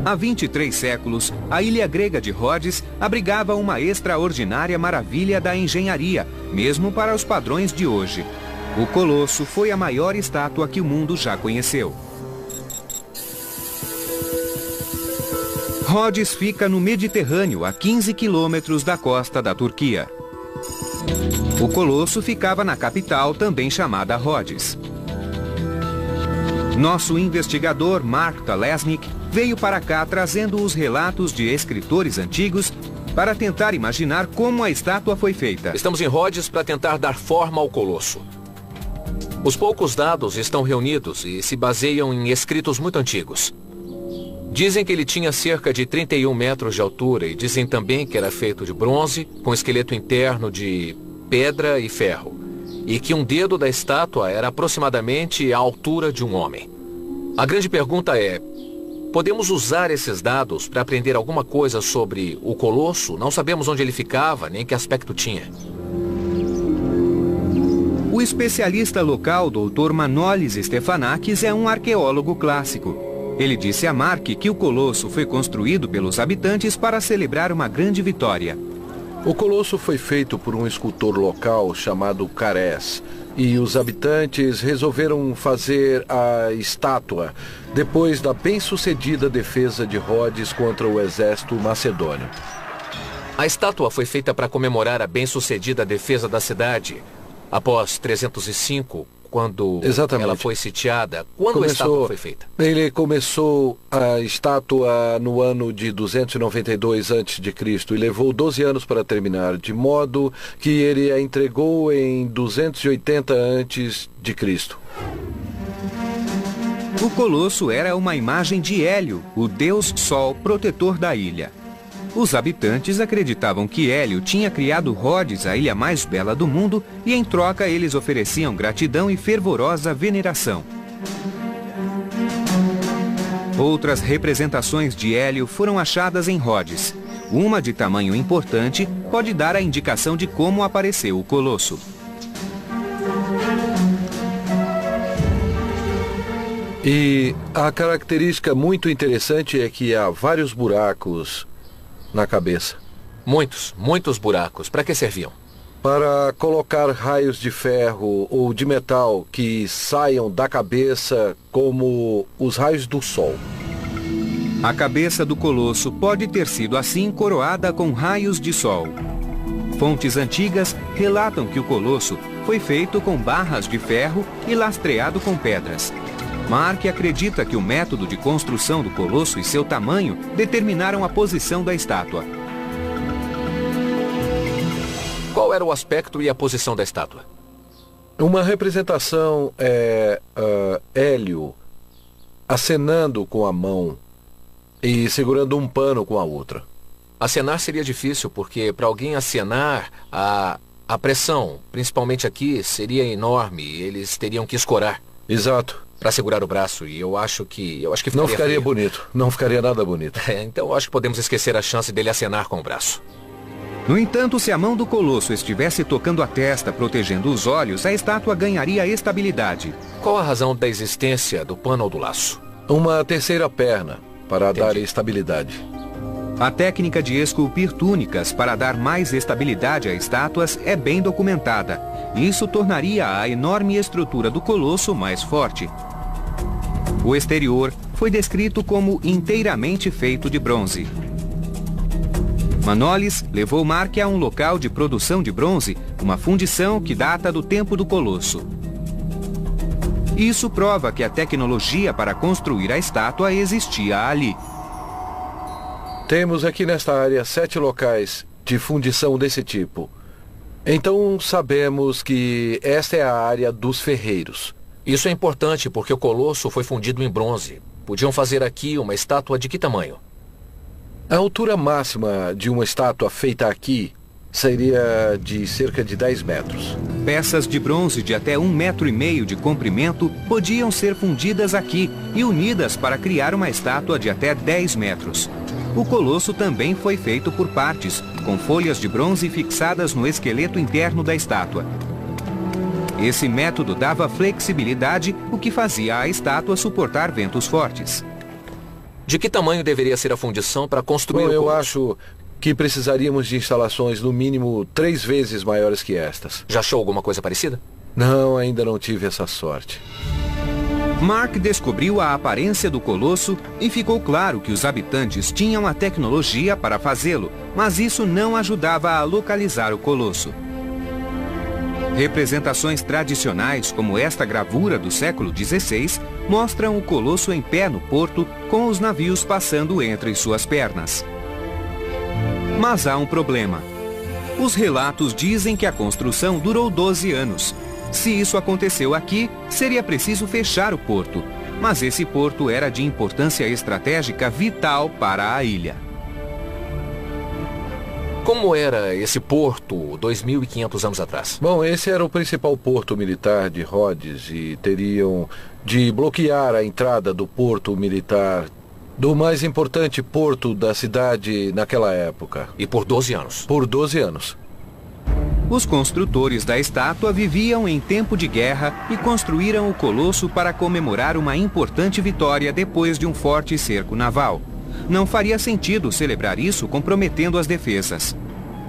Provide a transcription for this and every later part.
Há 23 séculos, a ilha grega de Rhodes abrigava uma extraordinária maravilha da engenharia, mesmo para os padrões de hoje. O Colosso foi a maior estátua que o mundo já conheceu. Rhodes fica no Mediterrâneo, a 15 quilômetros da costa da Turquia. O Colosso ficava na capital, também chamada Rhodes. Nosso investigador, Mark Talesnik, veio para cá trazendo os relatos de escritores antigos para tentar imaginar como a estátua foi feita. Estamos em Rhodes para tentar dar forma ao Colosso. Os poucos dados estão reunidos e se baseiam em escritos muito antigos. Dizem que ele tinha cerca de 31 metros de altura e dizem também que era feito de bronze, com esqueleto interno de pedra e ferro, e que um dedo da estátua era aproximadamente a altura de um homem. A grande pergunta é: podemos usar esses dados para aprender alguma coisa sobre o Colosso? Não sabemos onde ele ficava, nem que aspecto tinha. O especialista local, Dr. Manolis Stefanakis, é um arqueólogo clássico. Ele disse a Mark que o Colosso foi construído pelos habitantes para celebrar uma grande vitória. O Colosso foi feito por um escultor local chamado Carés, e os habitantes resolveram fazer a estátua depois da bem-sucedida defesa de Rhodes contra o exército macedônio. A estátua foi feita para comemorar a bem-sucedida defesa da cidade após 305, quando ela foi sitiada. Quando a estátua foi feita? Ele começou a estátua no ano de 292 a.C. e levou 12 anos para terminar, de modo que ele a entregou em 280 a.C. O Colosso era uma imagem de Hélio, o deus Sol protetor da ilha. Os habitantes acreditavam que Hélio tinha criado Rhodes, a ilha mais bela do mundo, e em troca eles ofereciam gratidão e fervorosa veneração. Outras representações de Hélio foram achadas em Rhodes. Uma de tamanho importante pode dar a indicação de como apareceu o Colosso. E a característica muito interessante é que há vários buracos na cabeça. Muitos buracos. Para que serviam? Para colocar raios de ferro ou de metal que saiam da cabeça como os raios do sol. A cabeça do Colosso pode ter sido assim coroada com raios de sol. Fontes antigas relatam que o Colosso foi feito com barras de ferro e lastreado com pedras. Mark acredita que o método de construção do Colosso e seu tamanho determinaram a posição da estátua. Qual era o aspecto e a posição da estátua? Uma representação é Hélio acenando com a mão e segurando um pano com a outra. Acenar seria difícil, porque para alguém acenar, a pressão, principalmente aqui, seria enorme. Eles teriam que escorar. Exato. Para segurar o braço, e eu acho que não ficaria bonito, não ficaria nada bonito. Então eu acho que podemos esquecer a chance dele acenar com o braço. No entanto, se a mão do Colosso estivesse tocando a testa, protegendo os olhos, a estátua ganharia estabilidade. Qual a razão da existência do pano ou do laço? Uma terceira perna, para dar estabilidade. A técnica de esculpir túnicas para dar mais estabilidade a estátuas é bem documentada. Isso tornaria a enorme estrutura do Colosso mais forte. O exterior foi descrito como inteiramente feito de bronze. Manolis levou Mark a um local de produção de bronze, uma fundição que data do tempo do Colosso. Isso prova que a tecnologia para construir a estátua existia ali. Temos aqui nesta área 7 locais de fundição desse tipo. Então sabemos que esta é a área dos ferreiros. Isso é importante porque o Colosso foi fundido em bronze. Podiam fazer aqui uma estátua de que tamanho? A altura máxima de uma estátua feita aqui seria de cerca de 10 metros. Peças de bronze de até 1,5 metro de comprimento podiam ser fundidas aqui e unidas para criar uma estátua de até 10 metros. O Colosso também foi feito por partes, com folhas de bronze fixadas no esqueleto interno da estátua. Esse método dava flexibilidade, o que fazia a estátua suportar ventos fortes. De que tamanho deveria ser a fundição para construir o eu colosso? acho que precisaríamos de instalações no mínimo 3 vezes maiores que estas. Já achou alguma coisa parecida? Não, ainda não tive essa sorte. Mark descobriu a aparência do colosso e ficou claro que os habitantes tinham a tecnologia para fazê-lo, mas isso não ajudava a localizar o colosso. Representações tradicionais, como esta gravura do século XVI, mostram o colosso em pé no porto, com os navios passando entre suas pernas. Mas há um problema. Os relatos dizem que a construção durou 12 anos. Se isso aconteceu aqui, seria preciso fechar o porto. Mas esse porto era de importância estratégica vital para a ilha. Como era esse porto 2.500 anos atrás? Bom, esse era o principal porto militar de Rhodes e teriam de bloquear a entrada do porto militar do mais importante porto da cidade naquela época. E por 12 anos? Por 12 anos. Os construtores da estátua viviam em tempo de guerra e construíram o colosso para comemorar uma importante vitória depois de um forte cerco naval. Não faria sentido celebrar isso comprometendo as defesas.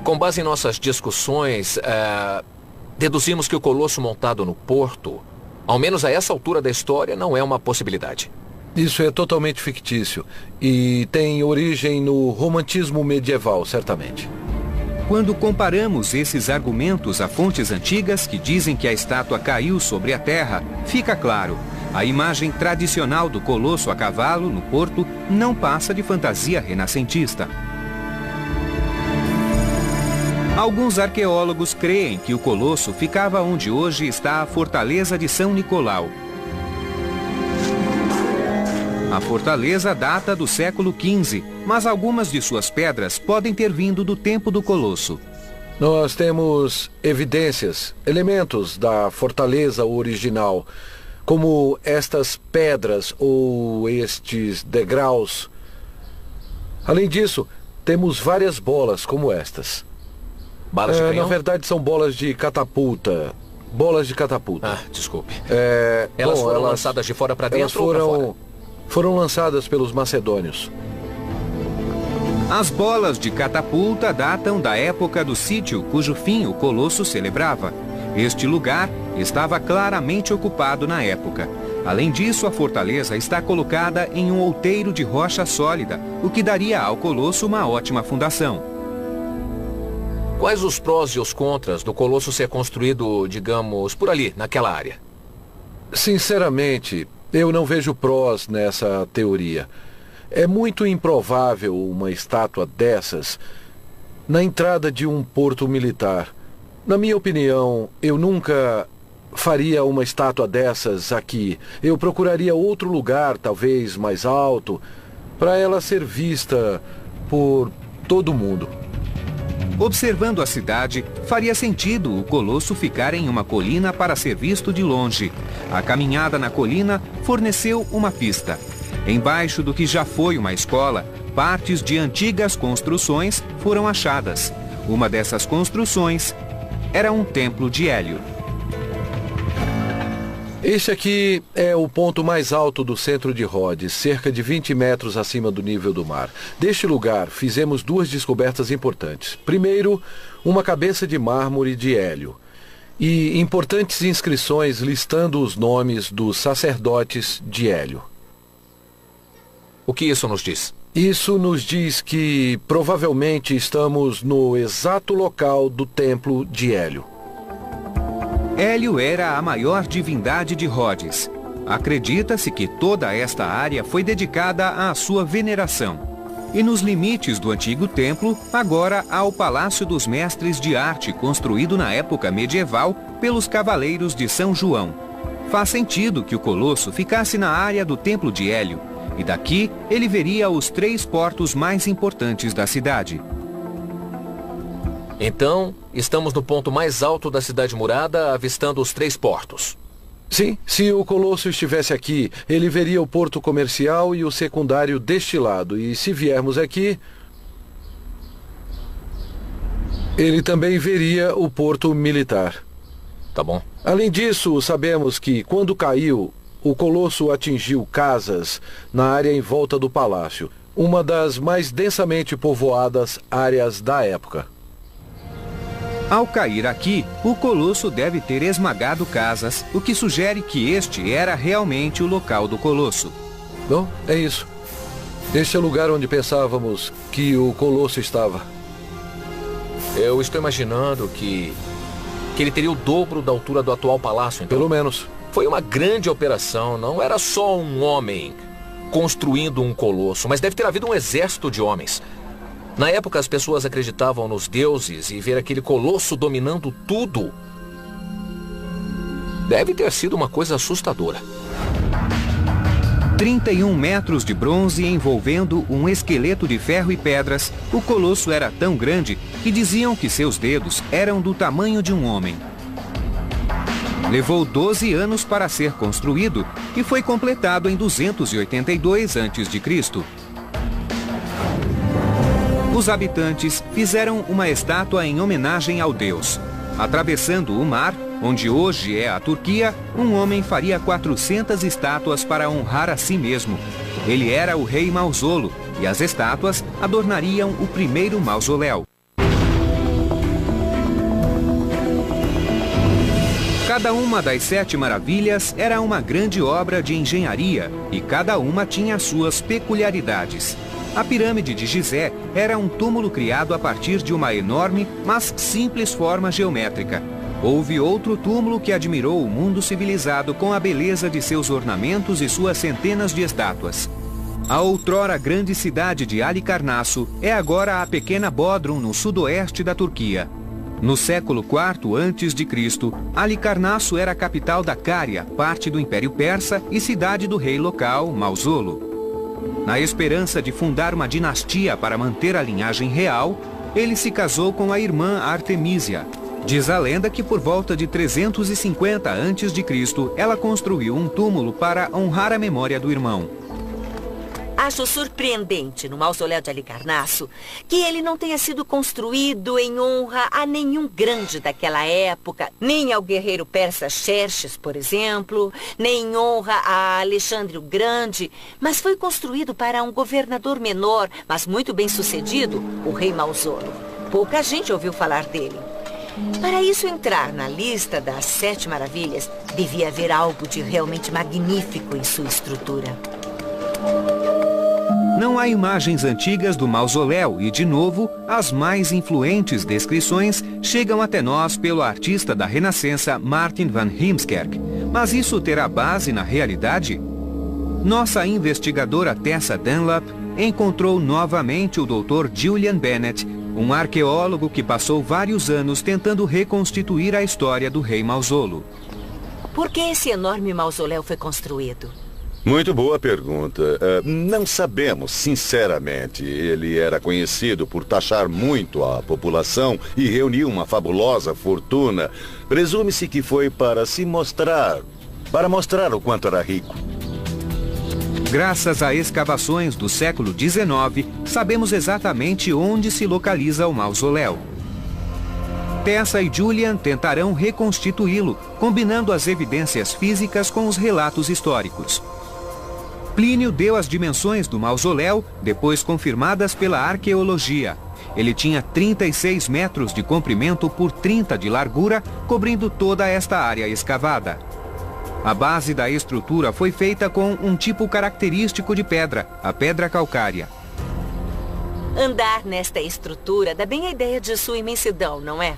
Com base em nossas discussões, deduzimos que o colosso montado no porto, ao menos a essa altura da história, não é uma possibilidade. Isso é totalmente fictício e tem origem no romantismo medieval, certamente. Quando comparamos esses argumentos a fontes antigas que dizem que a estátua caiu sobre a terra, fica claro, a imagem tradicional do colosso a cavalo no porto não passa de fantasia renascentista. Alguns arqueólogos creem que o colosso ficava onde hoje está a fortaleza de São Nicolau. A fortaleza data do século XV, mas algumas de suas pedras podem ter vindo do tempo do colosso. Nós temos evidências, elementos da fortaleza original, como estas pedras ou estes degraus. Além disso, temos várias bolas como estas. Balas de canhão? Na verdade, são bolas de catapulta. Bolas de catapulta. Ah, desculpe. Elas foram lançadas de fora para dentro ou para fora? Foram lançadas pelos macedônios. As bolas de catapulta datam da época do sítio cujo fim o colosso celebrava. Este lugar estava claramente ocupado na época. Além disso, a fortaleza está colocada em um outeiro de rocha sólida, o que daria ao colosso uma ótima fundação. Quais os prós e os contras do colosso ser construído, digamos, por ali, naquela área? Sinceramente, eu não vejo prós nessa teoria. É muito improvável uma estátua dessas na entrada de um porto militar. Na minha opinião, eu nunca faria uma estátua dessas aqui. Eu procuraria outro lugar, talvez mais alto, para ela ser vista por todo mundo. Observando a cidade, faria sentido o colosso ficar em uma colina para ser visto de longe. A caminhada na colina forneceu uma pista. Embaixo do que já foi uma escola, partes de antigas construções foram achadas. Uma dessas construções era um templo de Hélio. Este aqui é o ponto mais alto do centro de Rhodes, cerca de 20 metros acima do nível do mar. Deste lugar, fizemos 2 descobertas importantes. Primeiro, uma cabeça de mármore de Hélio e importantes inscrições listando os nomes dos sacerdotes de Hélio. O que isso nos diz? Isso nos diz que provavelmente estamos no exato local do templo de Hélio. Hélio era a maior divindade de Rhodes. Acredita-se que toda esta área foi dedicada à sua veneração. E nos limites do antigo templo, agora há o Palácio dos Mestres de Arte, construído na época medieval pelos Cavaleiros de São João. Faz sentido que o colosso ficasse na área do templo de Hélio, e daqui ele veria os 3 portos mais importantes da cidade. Então, estamos no ponto mais alto da cidade murada, avistando os 3 portos. Sim, se o colosso estivesse aqui, ele veria o porto comercial e o secundário deste lado. E se viermos aqui, ele também veria o porto militar. Tá bom. Além disso, sabemos que quando caiu, o colosso atingiu casas na área em volta do palácio, uma das mais densamente povoadas áreas da época. Ao cair aqui, o colosso deve ter esmagado casas, o que sugere que este era realmente o local do colosso. Bom, é isso. Este é o lugar onde pensávamos que o colosso estava. Eu estou imaginando que ele teria o dobro da altura do atual palácio, então. Pelo menos. Foi uma grande operação, não era só um homem construindo um colosso, mas deve ter havido um exército de homens. Na época, as pessoas acreditavam nos deuses e ver aquele colosso dominando tudo deve ter sido uma coisa assustadora. 31 metros de bronze envolvendo um esqueleto de ferro e pedras, o colosso era tão grande que diziam que seus dedos eram do tamanho de um homem. Levou 12 anos para ser construído e foi completado em 282 a.C. Os habitantes fizeram uma estátua em homenagem ao deus. Atravessando o mar, onde hoje é a Turquia, um homem faria 400 estátuas para honrar a si mesmo. Ele era o rei Mausolo e as estátuas adornariam o primeiro mausoléu. Cada uma das 7 maravilhas era uma grande obra de engenharia e cada uma tinha suas peculiaridades. A pirâmide de Gizé era um túmulo criado a partir de uma enorme, mas simples forma geométrica. Houve outro túmulo que admirou o mundo civilizado com a beleza de seus ornamentos e suas centenas de estátuas. A outrora grande cidade de Halicarnasso é agora a pequena Bodrum no sudoeste da Turquia. No século IV a.C., Halicarnasso era a capital da Cária, parte do Império Persa e cidade do rei local, Mausolo. Na esperança de fundar uma dinastia para manter a linhagem real, ele se casou com a irmã Artemísia. Diz a lenda que por volta de 350 a.C., ela construiu um túmulo para honrar a memória do irmão. Acho surpreendente no mausoléu de Halicarnasso que ele não tenha sido construído em honra a nenhum grande daquela época, nem ao guerreiro persa Xerxes, por exemplo, nem em honra a Alexandre o Grande, mas foi construído para um governador menor, mas muito bem sucedido, o rei Mausolo. Pouca gente ouviu falar dele. Para isso entrar na lista das 7 maravilhas, devia haver algo de realmente magnífico em sua estrutura. Não há imagens antigas do mausoléu e, de novo, as mais influentes descrições chegam até nós pelo artista da Renascença Martin van Heemskerk. Mas isso terá base na realidade? Nossa investigadora Tessa Dunlap encontrou novamente o Dr. Julian Bennett, um arqueólogo que passou vários anos tentando reconstituir a história do rei Mausolo. Por que esse enorme mausoléu foi construído? Muito boa pergunta. Não sabemos, sinceramente. Ele era conhecido por taxar muito a população e reuniu uma fabulosa fortuna. Presume-se que foi para se mostrar, para mostrar o quanto era rico. Graças a escavações do século XIX, sabemos exatamente onde se localiza o mausoléu. Tessa e Julian tentarão reconstituí-lo, combinando as evidências físicas com os relatos históricos. Plínio deu as dimensões do mausoléu, depois confirmadas pela arqueologia. Ele tinha 36 metros de comprimento por 30 de largura, cobrindo toda esta área escavada. A base da estrutura foi feita com um tipo característico de pedra, a pedra calcária. Andar nesta estrutura dá bem a ideia de sua imensidão, não é?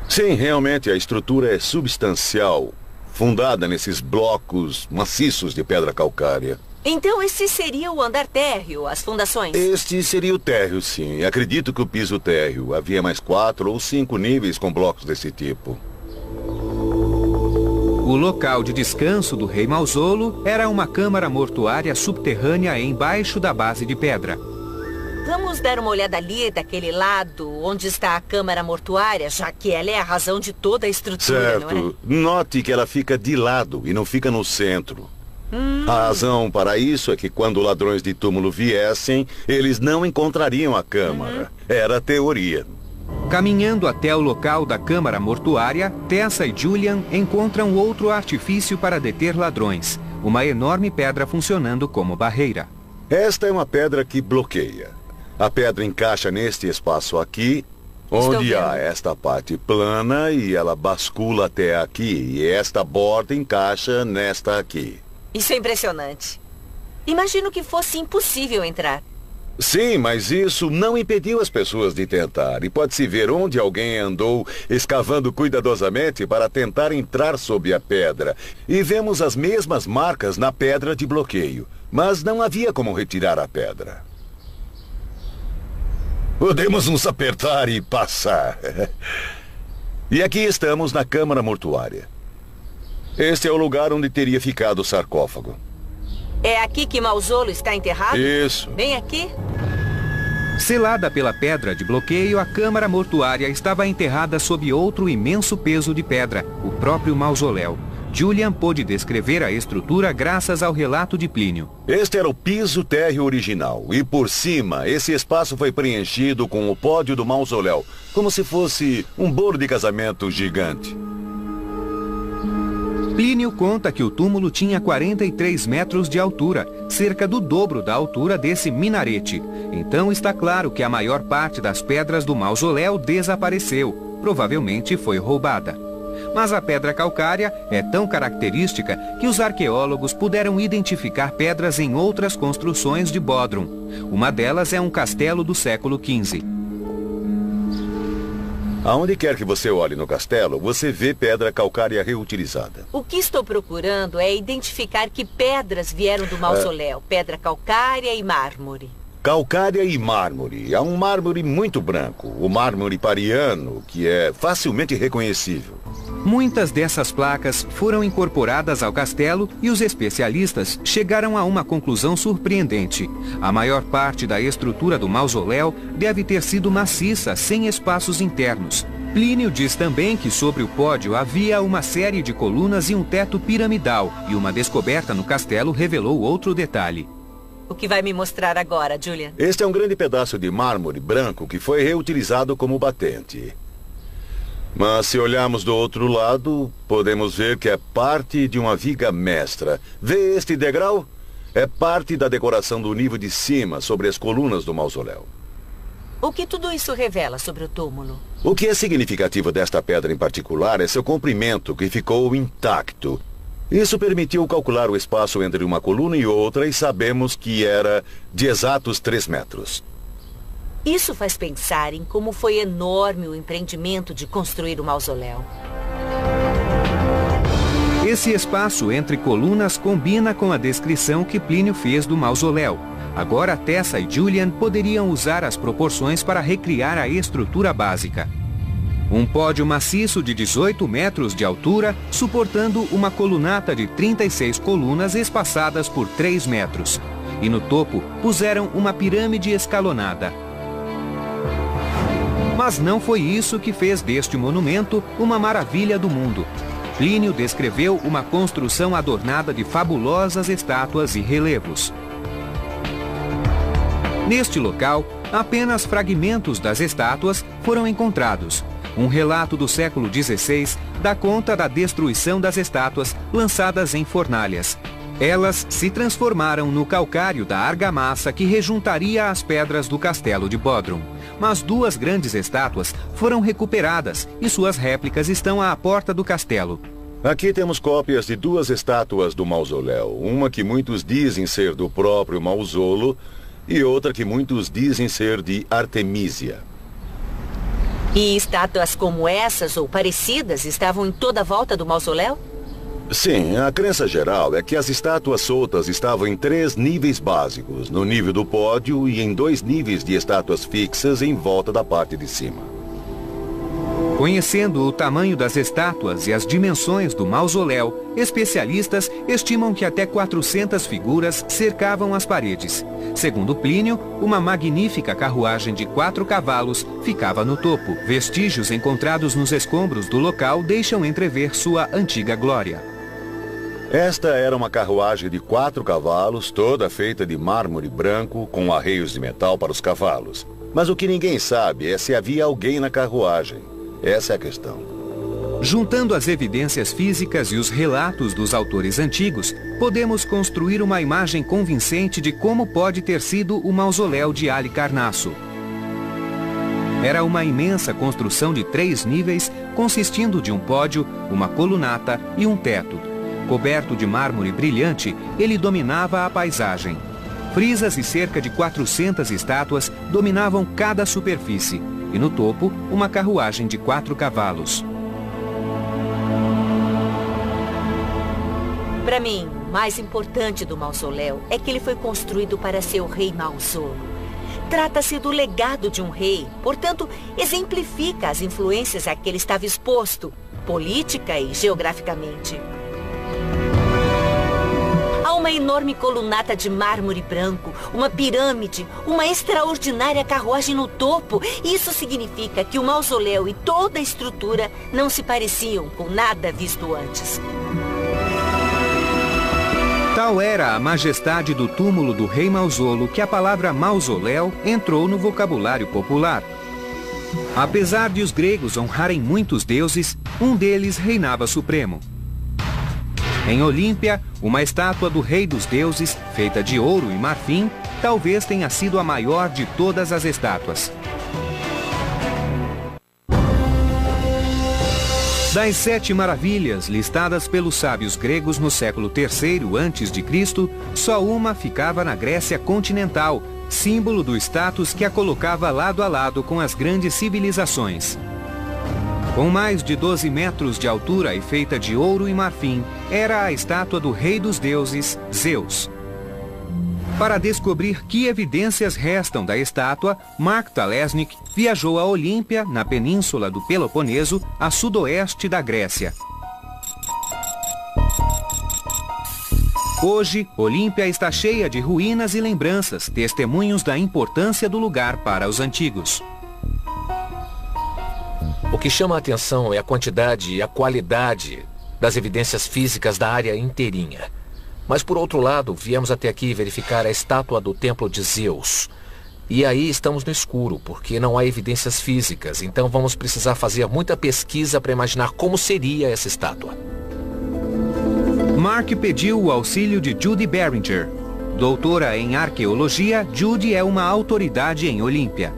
Sim, realmente a estrutura é substancial, fundada nesses blocos maciços de pedra calcária. Então esse seria o andar térreo, as fundações? Este seria o térreo, sim. Acredito que o piso térreo. Havia mais 4 ou 5 níveis com blocos desse tipo. O local de descanso do rei Mausolo era uma câmara mortuária subterrânea embaixo da base de pedra. Vamos dar uma olhada ali, daquele lado, onde está a câmara mortuária, já que ela é a razão de toda a estrutura, não é? Certo. Note que ela fica de lado e não fica no centro. A razão para isso é que quando ladrões de túmulo viessem, eles não encontrariam a câmara. Era a teoria. Caminhando até o local da câmara mortuária, Tessa e Julian encontram outro artifício para deter ladrões. uma enorme pedra funcionando como barreira. Esta é uma pedra que bloqueia. A pedra encaixa neste espaço aqui, onde há esta parte plana e ela bascula até aqui. E esta borda encaixa nesta aqui. Isso é impressionante. Imagino que fosse impossível entrar. Sim, mas isso não impediu as pessoas de tentar. E pode-se ver onde alguém andou escavando cuidadosamente para tentar entrar sob a pedra. E vemos as mesmas marcas na pedra de bloqueio. Mas não havia como retirar a pedra. Podemos nos apertar e passar. E aqui estamos na câmara mortuária. Este é o lugar onde teria ficado o sarcófago. É aqui que Mausolo está enterrado? Isso. Bem aqui? Selada pela pedra de bloqueio, a câmara mortuária estava enterrada sob outro imenso peso de pedra, o próprio mausoléu. Julian pôde descrever a estrutura graças ao relato de Plínio. Este era o piso térreo original. E por cima, esse espaço foi preenchido com o pódio do mausoléu, como se fosse um bolo de casamento gigante. Plínio conta que o túmulo tinha 43 metros de altura, cerca do dobro da altura desse minarete. Então está claro que a maior parte das pedras do mausoléu desapareceu. Provavelmente foi roubada. Mas a pedra calcária é tão característica que os arqueólogos puderam identificar pedras em outras construções de Bodrum. Uma delas é um castelo do século XV. Aonde quer que você olhe no castelo, você vê pedra calcária reutilizada. O que estou procurando é identificar que pedras vieram do mausoléu. Pedra calcária e mármore. Calcária e mármore. Há um mármore muito branco, o mármore pariano, que é facilmente reconhecível. Muitas dessas placas foram incorporadas ao castelo e os especialistas chegaram a uma conclusão surpreendente. A maior parte da estrutura do mausoléu deve ter sido maciça, sem espaços internos. Plínio diz também que sobre o pódio havia uma série de colunas e um teto piramidal, e uma descoberta no castelo revelou outro detalhe. O que vai me mostrar agora, Julian? Este é um grande pedaço de mármore branco que foi reutilizado como batente. Mas se olharmos do outro lado, podemos ver que é parte de uma viga mestra. Vê este degrau? É parte da decoração do nível de cima sobre as colunas do mausoléu. O que tudo isso revela sobre o túmulo? O que é significativo desta pedra em particular é seu comprimento, que ficou intacto. Isso permitiu calcular o espaço entre uma coluna e outra e sabemos que era de exatos 3 metros. Isso faz pensar em como foi enorme o empreendimento de construir o mausoléu. Esse espaço entre colunas combina com a descrição que Plínio fez do mausoléu. Agora Tessa e Julian poderiam usar as proporções para recriar a estrutura básica. Um pódio maciço de 18 metros de altura, suportando uma colunata de 36 colunas espaçadas por 3 metros. E no topo puseram uma pirâmide escalonada. Mas não foi isso que fez deste monumento uma maravilha do mundo. Plínio descreveu uma construção adornada de fabulosas estátuas e relevos. Neste local, apenas fragmentos das estátuas foram encontrados. Um relato do século XVI dá conta da destruição das estátuas lançadas em fornalhas. Elas se transformaram no calcário da argamassa que rejuntaria as pedras do castelo de Bodrum. Mas 2 grandes estátuas foram recuperadas e suas réplicas estão à porta do castelo. Aqui temos cópias de 2 estátuas do mausoléu. Uma que muitos dizem ser do próprio Mausolo e outra que muitos dizem ser de Artemísia. E estátuas como essas ou parecidas estavam em toda a volta do mausoléu? Sim, a crença geral é que as estátuas soltas estavam em 3 níveis básicos, no nível do pódio e em 2 níveis de estátuas fixas em volta da parte de cima. Conhecendo o tamanho das estátuas e as dimensões do mausoléu, especialistas estimam que até 400 figuras cercavam as paredes. Segundo Plínio, uma magnífica carruagem de 4 cavalos ficava no topo. Vestígios encontrados nos escombros do local deixam entrever sua antiga glória. Esta era uma carruagem de 4 cavalos, toda feita de mármore branco, com arreios de metal para os cavalos. Mas o que ninguém sabe é se havia alguém na carruagem. Essa é a questão. Juntando as evidências físicas e os relatos dos autores antigos, podemos construir uma imagem convincente de como pode ter sido o mausoléu de Halicarnasso. Era uma imensa construção de 3 níveis, consistindo de um pódio, uma colunata e um teto. Coberto de mármore brilhante, ele dominava a paisagem. Frisas e cerca de 400 estátuas dominavam cada superfície, e no topo, uma carruagem de 4 cavalos. Para mim, o mais importante do mausoléu é que ele foi construído para ser o rei Malzolo. Trata-se do legado de um rei, portanto, exemplifica as influências a que ele estava exposto, política e geograficamente. Há uma enorme colunata de mármore branco, uma pirâmide, uma extraordinária carruagem no topo. Isso significa que o mausoléu e toda a estrutura não se pareciam com nada visto antes. Tal era a majestade do túmulo do rei Malzolo que a palavra mausoléu entrou no vocabulário popular. Apesar de os gregos honrarem muitos deuses, um deles reinava supremo. Em Olímpia, uma estátua do rei dos deuses, feita de ouro e marfim, talvez tenha sido a maior de todas as estátuas. Das 7 maravilhas listadas pelos sábios gregos no século III a.C., só uma ficava na Grécia continental, símbolo do status que a colocava lado a lado com as grandes civilizações. Com mais de 12 metros de altura e feita de ouro e marfim, era a estátua do rei dos deuses, Zeus. Para descobrir que evidências restam da estátua, Mark Talesnik viajou a Olímpia, na península do Peloponeso, a sudoeste da Grécia. Hoje, Olímpia está cheia de ruínas e lembranças, testemunhos da importância do lugar para os antigos. O que chama a atenção é a quantidade e a qualidade das evidências físicas da área inteirinha. Mas, por outro lado, viemos até aqui verificar a estátua do templo de Zeus. E aí estamos no escuro, porque não há evidências físicas, então vamos precisar fazer muita pesquisa para imaginar como seria essa estátua. Mark pediu o auxílio de Judy Beringer. Doutora em arqueologia, Judy é uma autoridade em Olímpia.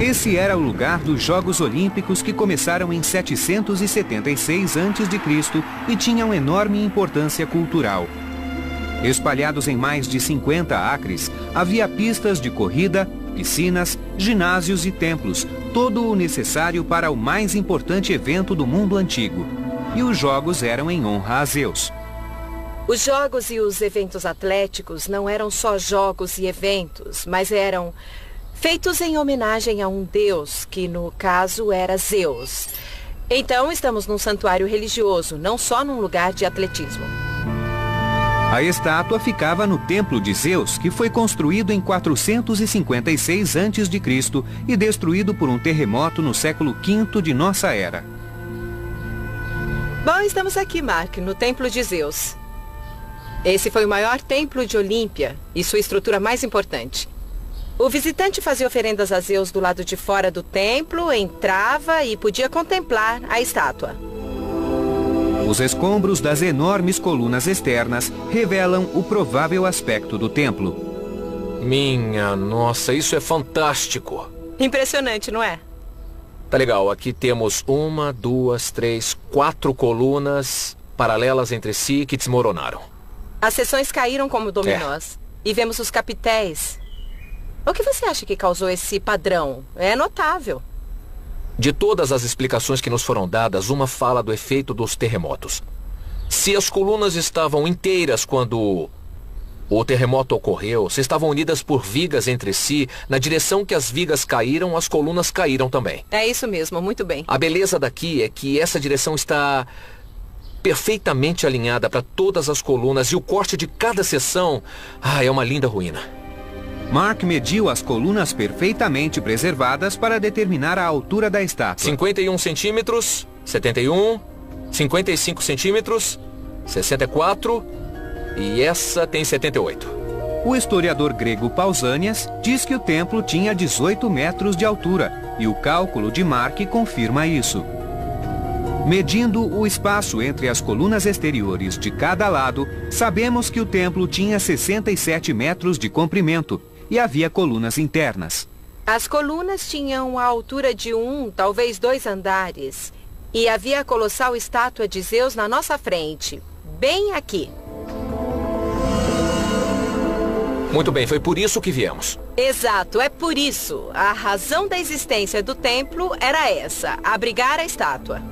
Esse era o lugar dos Jogos Olímpicos que começaram em 776 a.C. e tinham enorme importância cultural. Espalhados em mais de 50 acres, havia pistas de corrida, piscinas, ginásios e templos, todo o necessário para o mais importante evento do mundo antigo. E os jogos eram em honra a Zeus. Os jogos e os eventos atléticos não eram só jogos e eventos, mas eram feitos em homenagem a um deus, que no caso era Zeus. Então estamos num santuário religioso, não só num lugar de atletismo. A estátua ficava no Templo de Zeus, que foi construído em 456 a.C. e destruído por um terremoto no século V de nossa era. Bom, estamos aqui, Mark, no Templo de Zeus. Esse foi o maior templo de Olímpia e sua estrutura mais importante. O visitante fazia oferendas a Zeus do lado de fora do templo, entrava e podia contemplar a estátua. Os escombros das enormes colunas externas revelam o provável aspecto do templo. Minha nossa, isso é fantástico. Impressionante, não é? Tá legal, aqui temos 1, 2, 3, 4 colunas paralelas entre si que desmoronaram. As seções caíram como dominós. E vemos os capitéis. O que você acha que causou esse padrão? É notável. De todas as explicações que nos foram dadas, uma fala do efeito dos terremotos. Se as colunas estavam inteiras quando o terremoto ocorreu, se estavam unidas por vigas entre si, na direção que as vigas caíram, as colunas caíram também. É isso mesmo, muito bem. A beleza daqui é que essa direção está perfeitamente alinhada para todas as colunas e o corte de cada seção, é uma linda ruína. Mark mediu as colunas perfeitamente preservadas para determinar a altura da estátua. 51 centímetros, 71, 55 centímetros, 64 e essa tem 78. O historiador grego Pausanias diz que o templo tinha 18 metros de altura e o cálculo de Mark confirma isso. Medindo o espaço entre as colunas exteriores de cada lado, sabemos que o templo tinha 67 metros de comprimento e havia colunas internas. As colunas tinham a altura de 1, talvez 2 andares. E havia a colossal estátua de Zeus na nossa frente, bem aqui. Muito bem, foi por isso que viemos. Exato, é por isso. A razão da existência do templo era essa, abrigar a estátua.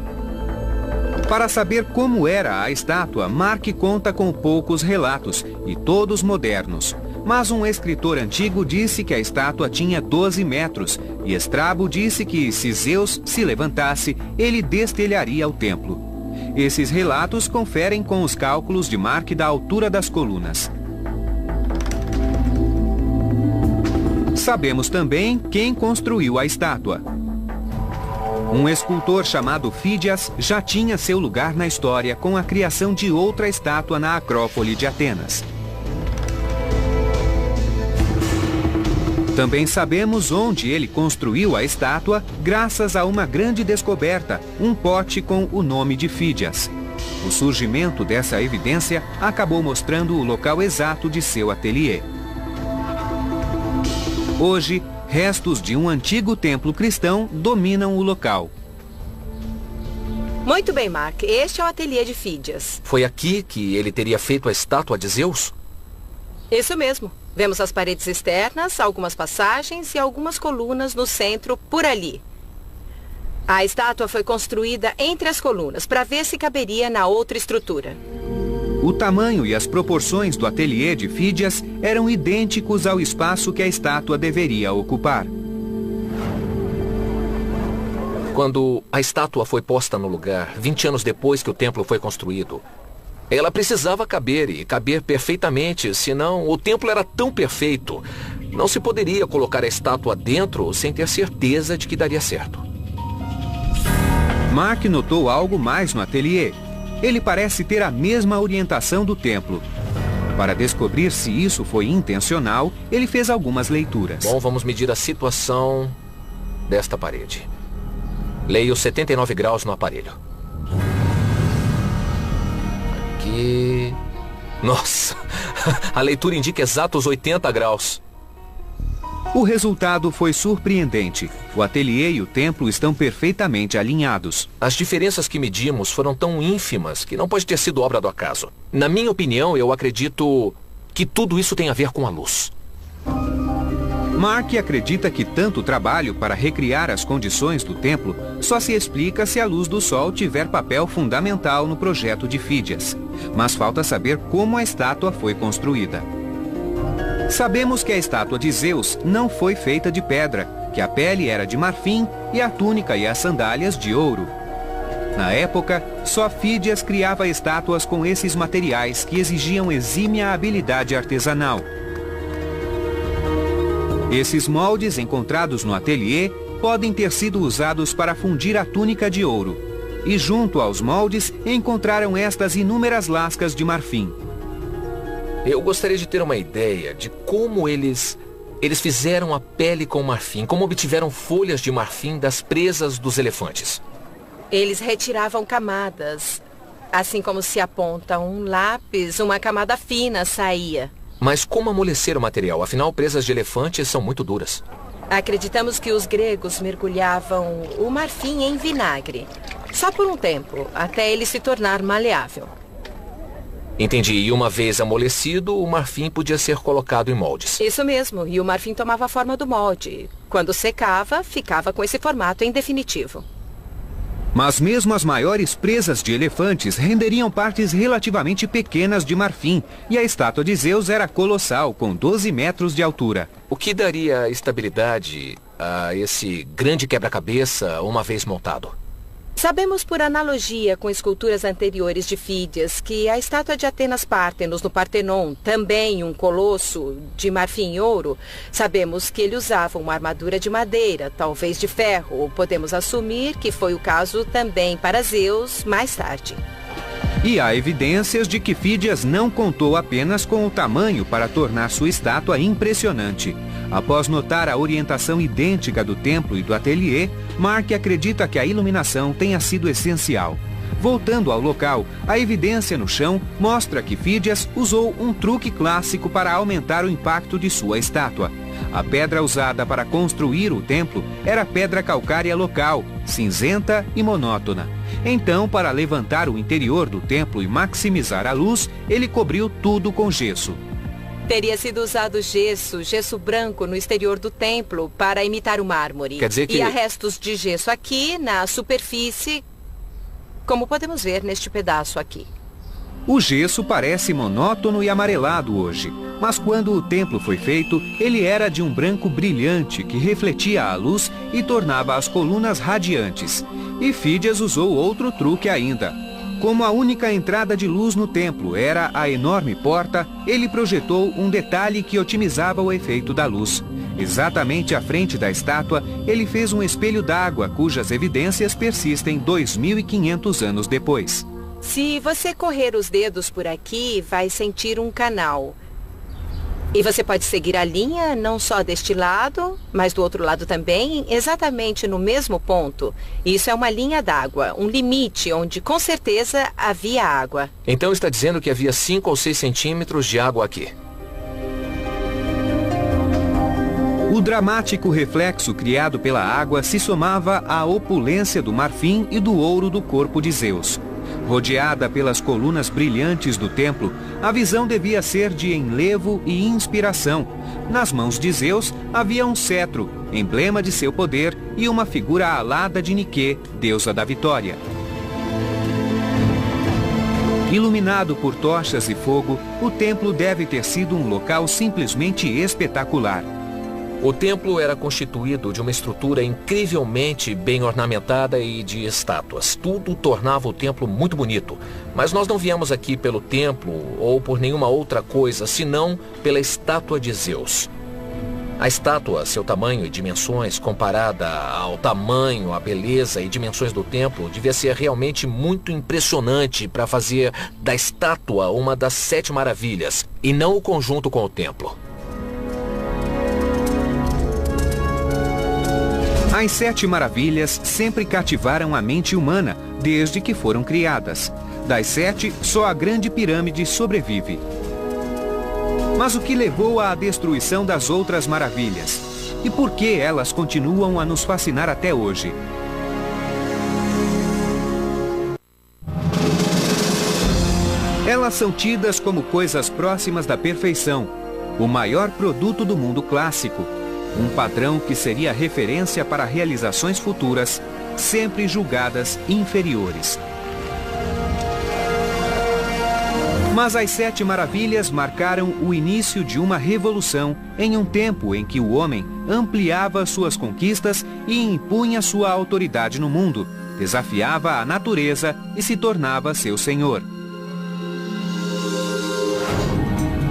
Para saber como era a estátua, Mark conta com poucos relatos, e todos modernos. Mas um escritor antigo disse que a estátua tinha 12 metros, e Estrabo disse que, se Zeus se levantasse, ele destelharia o templo. Esses relatos conferem com os cálculos de Mark da altura das colunas. Sabemos também quem construiu a estátua. Um escultor chamado Fídias já tinha seu lugar na história com a criação de outra estátua na Acrópole de Atenas. Também sabemos onde ele construiu a estátua graças a uma grande descoberta, um pote com o nome de Fídias. O surgimento dessa evidência acabou mostrando o local exato de seu ateliê. Hoje, restos de um antigo templo cristão dominam o local. Muito bem, Mark. Este é o ateliê de Fídias. Foi aqui que ele teria feito a estátua de Zeus? Isso mesmo. Vemos as paredes externas, algumas passagens e algumas colunas no centro, por ali. A estátua foi construída entre as colunas para ver se caberia na outra estrutura. O tamanho e as proporções do ateliê de Fídias eram idênticos ao espaço que a estátua deveria ocupar. Quando a estátua foi posta no lugar, 20 anos depois que o templo foi construído, ela precisava caber e caber perfeitamente, senão o templo era tão perfeito. Não se poderia colocar a estátua dentro sem ter certeza de que daria certo. Mark notou algo mais no ateliê. Ele parece ter a mesma orientação do templo. Para descobrir se isso foi intencional, ele fez algumas leituras. Bom, vamos medir a situação desta parede. Leio 79 graus no aparelho. Aqui... Nossa! A leitura indica exatos 80 graus. O resultado foi surpreendente. O ateliê e o templo estão perfeitamente alinhados. As diferenças que medimos foram tão ínfimas que não pode ter sido obra do acaso. Na minha opinião, eu acredito que tudo isso tem a ver com a luz. Mark acredita que tanto trabalho para recriar as condições do templo só se explica se a luz do sol tiver papel fundamental no projeto de Fídias. Mas falta saber como a estátua foi construída. Sabemos que a estátua de Zeus não foi feita de pedra, que a pele era de marfim e a túnica e as sandálias de ouro. Na época, só Fídias criava estátuas com esses materiais que exigiam exímia habilidade artesanal. Esses moldes encontrados no ateliê podem ter sido usados para fundir a túnica de ouro. E junto aos moldes encontraram estas inúmeras lascas de marfim. Eu gostaria de ter uma ideia de como eles fizeram a pele com marfim, como obtiveram folhas de marfim das presas dos elefantes. Eles retiravam camadas. Assim como se aponta um lápis, uma camada fina saía. Mas como amolecer o material? Afinal, presas de elefantes são muito duras. Acreditamos que os gregos mergulhavam o marfim em vinagre. Só por um tempo, até ele se tornar maleável. Entendi. E uma vez amolecido, o marfim podia ser colocado em moldes. Isso mesmo. E o marfim tomava a forma do molde. Quando secava, ficava com esse formato em definitivo. Mas mesmo as maiores presas de elefantes renderiam partes relativamente pequenas de marfim, e a estátua de Zeus era colossal, com 12 metros de altura. O que daria estabilidade a esse grande quebra-cabeça uma vez montado? Sabemos por analogia com esculturas anteriores de Fídias que a estátua de Atenas Pártenos no Partenon, também um colosso de marfim e ouro, sabemos que ele usava uma armadura de madeira, talvez de ferro, ou podemos assumir que foi o caso também para Zeus mais tarde. E há evidências de que Fídias não contou apenas com o tamanho para tornar sua estátua impressionante. Após notar a orientação idêntica do templo e do ateliê, Mark acredita que a iluminação tenha sido essencial. Voltando ao local, a evidência no chão mostra que Fídias usou um truque clássico para aumentar o impacto de sua estátua. A pedra usada para construir o templo era pedra calcária local, cinzenta e monótona. Então, para levantar o interior do templo e maximizar a luz, ele cobriu tudo com gesso. Teria sido usado gesso branco no exterior do templo para imitar o mármore. Quer dizer que... E há restos de gesso aqui na superfície, como podemos ver neste pedaço aqui. O gesso parece monótono e amarelado hoje, mas quando o templo foi feito, ele era de um branco brilhante que refletia a luz e tornava as colunas radiantes. E Fídias usou outro truque ainda. Como a única entrada de luz no templo era a enorme porta, ele projetou um detalhe que otimizava o efeito da luz. Exatamente à frente da estátua, ele fez um espelho d'água cujas evidências persistem 2.500 anos depois. Se você correr os dedos por aqui, vai sentir um canal. E você pode seguir a linha não só deste lado, mas do outro lado também, exatamente no mesmo ponto. Isso é uma linha d'água, um limite onde com certeza havia água. Então está dizendo que havia 5 ou 6 centímetros de água aqui. O dramático reflexo criado pela água se somava à opulência do marfim e do ouro do corpo de Zeus. Rodeada pelas colunas brilhantes do templo, a visão devia ser de enlevo e inspiração. Nas mãos de Zeus havia um cetro, emblema de seu poder, e uma figura alada de Nike, deusa da vitória. Iluminado por tochas e fogo, o templo deve ter sido um local simplesmente espetacular. O templo era constituído de uma estrutura incrivelmente bem ornamentada e de estátuas. Tudo tornava o templo muito bonito. Mas nós não viemos aqui pelo templo ou por nenhuma outra coisa, senão pela estátua de Zeus. A estátua, seu tamanho e dimensões, comparada ao tamanho, a beleza e dimensões do templo, devia ser realmente muito impressionante para fazer da estátua uma das 7 maravilhas, e não o conjunto com o templo. As 7 maravilhas sempre cativaram a mente humana, desde que foram criadas. Das 7, só a Grande Pirâmide sobrevive. Mas o que levou à destruição das outras maravilhas? E por que elas continuam a nos fascinar até hoje? Elas são tidas como coisas próximas da perfeição, o maior produto do mundo clássico. Um padrão que seria referência para realizações futuras, sempre julgadas inferiores. Mas as 7 maravilhas marcaram o início de uma revolução em um tempo em que o homem ampliava suas conquistas e impunha sua autoridade no mundo, desafiava a natureza e se tornava seu senhor.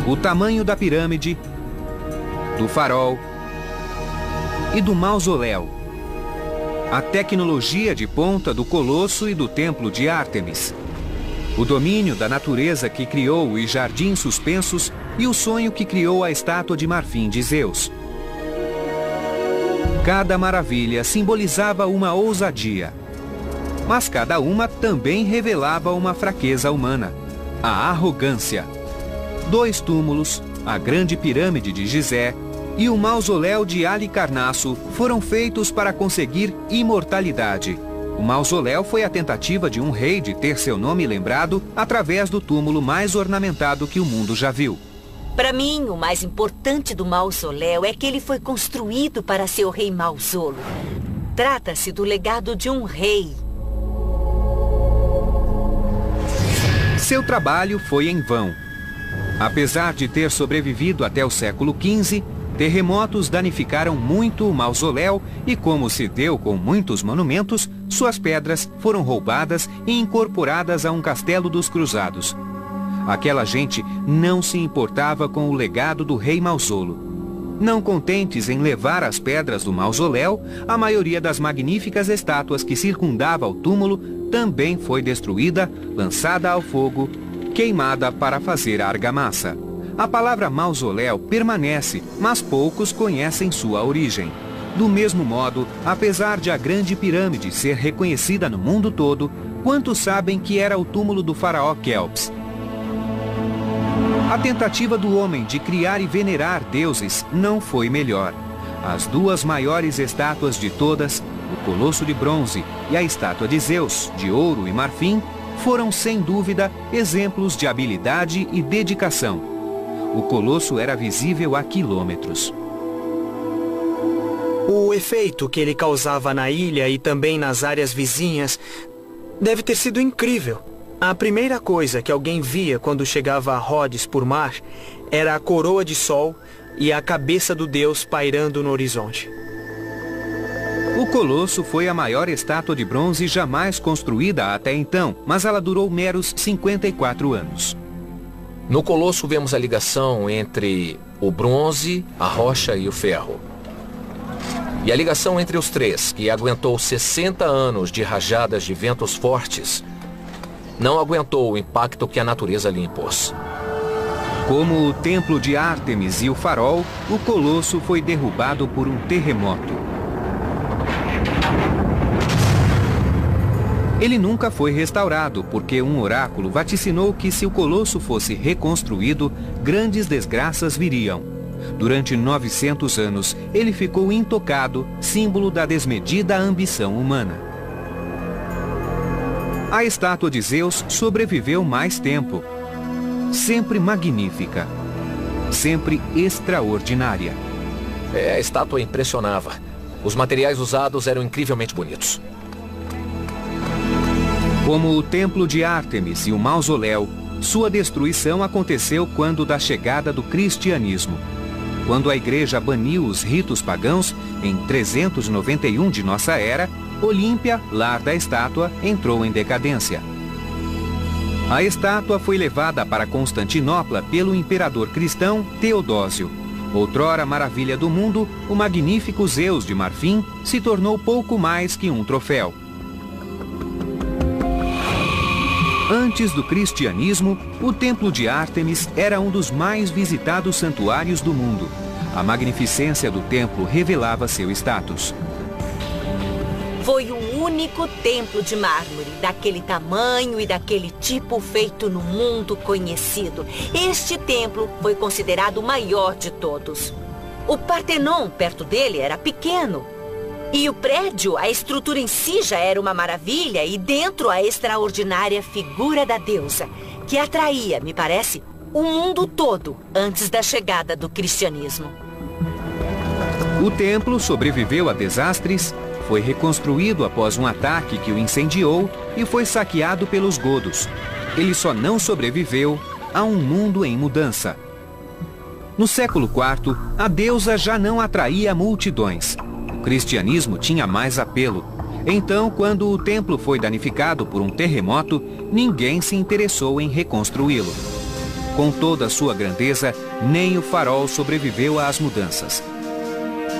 O tamanho da pirâmide, do farol e do mausoléu. A tecnologia de ponta do Colosso e do Templo de Ártemis. O domínio da natureza que criou os jardins suspensos e o sonho que criou a estátua de marfim de Zeus. Cada maravilha simbolizava uma ousadia, mas cada uma também revelava uma fraqueza humana, a arrogância. 2 túmulos, a Grande Pirâmide de Gizé e o mausoléu de Halicarnasso foram feitos para conseguir imortalidade. O mausoléu foi a tentativa de um rei de ter seu nome lembrado através do túmulo mais ornamentado que o mundo já viu. Para mim, o mais importante do mausoléu é que ele foi construído para ser o rei Mausolo. Trata-se do legado de um rei. Seu trabalho foi em vão. Apesar de ter sobrevivido até o século XV, terremotos danificaram muito o mausoléu e, como se deu com muitos monumentos, suas pedras foram roubadas e incorporadas a um castelo dos cruzados. Aquela gente não se importava com o legado do rei Mausolo. Não contentes em levar as pedras do mausoléu, a maioria das magníficas estátuas que circundava o túmulo também foi destruída, lançada ao fogo, queimada para fazer a argamassa. A palavra mausoléu permanece, mas poucos conhecem sua origem. Do mesmo modo, apesar de a Grande Pirâmide ser reconhecida no mundo todo, quantos sabem que era o túmulo do faraó Quéops? A tentativa do homem de criar e venerar deuses não foi melhor. As duas maiores estátuas de todas, o Colosso de Bronze e a estátua de Zeus, de ouro e marfim, foram sem dúvida exemplos de habilidade e dedicação. O Colosso era visível a quilômetros. O efeito que ele causava na ilha e também nas áreas vizinhas deve ter sido incrível. A primeira coisa que alguém via quando chegava a Rhodes por mar era a coroa de sol e a cabeça do deus pairando no horizonte. O Colosso foi a maior estátua de bronze jamais construída até então, mas ela durou meros 54 anos. No Colosso vemos a ligação entre o bronze, a rocha e o ferro. E a ligação entre os três, que aguentou 60 anos de rajadas de ventos fortes, não aguentou o impacto que a natureza lhe impôs. Como o templo de Ártemis e o farol, o Colosso foi derrubado por um terremoto. Ele nunca foi restaurado, porque um oráculo vaticinou que se o Colosso fosse reconstruído, grandes desgraças viriam. Durante 900 anos, ele ficou intocado, símbolo da desmedida ambição humana. A estátua de Zeus sobreviveu mais tempo. Sempre magnífica. Sempre extraordinária. A estátua impressionava. Os materiais usados eram incrivelmente bonitos. Como o templo de Ártemis e o mausoléu, sua destruição aconteceu quando da chegada do cristianismo. Quando a igreja baniu os ritos pagãos, em 391 de nossa era, Olímpia, lar da estátua, entrou em decadência. A estátua foi levada para Constantinopla pelo imperador cristão Teodósio. Outrora maravilha do mundo, o magnífico Zeus de marfim se tornou pouco mais que um troféu. Antes do cristianismo, o templo de Ártemis era um dos mais visitados santuários do mundo. A magnificência do templo revelava seu status. Foi o único templo de mármore, daquele tamanho e daquele tipo feito no mundo conhecido. Este templo foi considerado o maior de todos. O Partenon, perto dele, era pequeno. E o prédio, a estrutura em si já era uma maravilha, e dentro a extraordinária figura da deusa, que atraía, me parece, o mundo todo antes da chegada do cristianismo. O templo sobreviveu a desastres, foi reconstruído após um ataque que o incendiou e foi saqueado pelos godos. Ele só não sobreviveu a um mundo em mudança. No século IV, a deusa já não atraía multidões. O cristianismo tinha mais apelo. Então, quando o templo foi danificado por um terremoto, ninguém se interessou em reconstruí-lo. Com toda a sua grandeza, nem o farol sobreviveu às mudanças.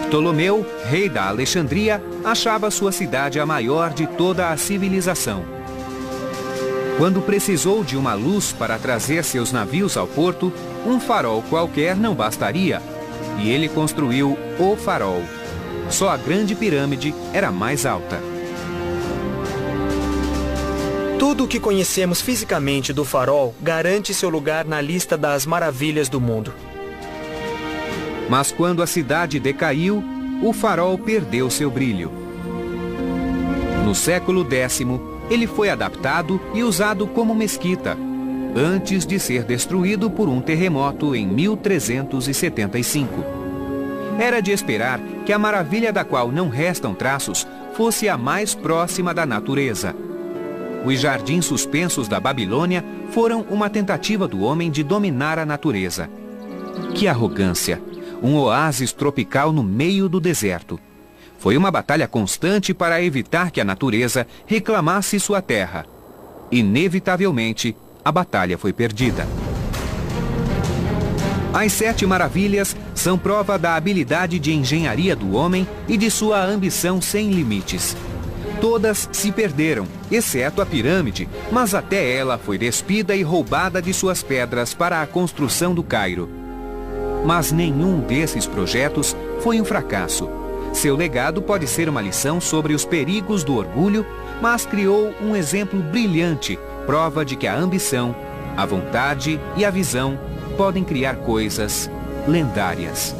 Ptolomeu, rei da Alexandria, achava sua cidade a maior de toda a civilização. Quando precisou de uma luz para trazer seus navios ao porto, um farol qualquer não bastaria, e ele construiu o farol. Só a Grande Pirâmide era mais alta. Tudo o que conhecemos fisicamente do farol garante seu lugar na lista das maravilhas do mundo. Mas quando a cidade decaiu, o farol perdeu seu brilho. No século X, ele foi adaptado e usado como mesquita, antes de ser destruído por um terremoto em 1375. Era de esperar que a maravilha da qual não restam traços fosse a mais próxima da natureza. Os jardins suspensos da Babilônia foram uma tentativa do homem de dominar a natureza. Que arrogância! Um oásis tropical no meio do deserto. Foi uma batalha constante para evitar que a natureza reclamasse sua terra. Inevitavelmente, a batalha foi perdida. As 7 maravilhas são prova da habilidade de engenharia do homem e de sua ambição sem limites. Todas se perderam, exceto a pirâmide, mas até ela foi despida e roubada de suas pedras para a construção do Cairo. Mas nenhum desses projetos foi um fracasso. Seu legado pode ser uma lição sobre os perigos do orgulho, mas criou um exemplo brilhante, prova de que a ambição, a vontade e a visão podem criar coisas lendárias.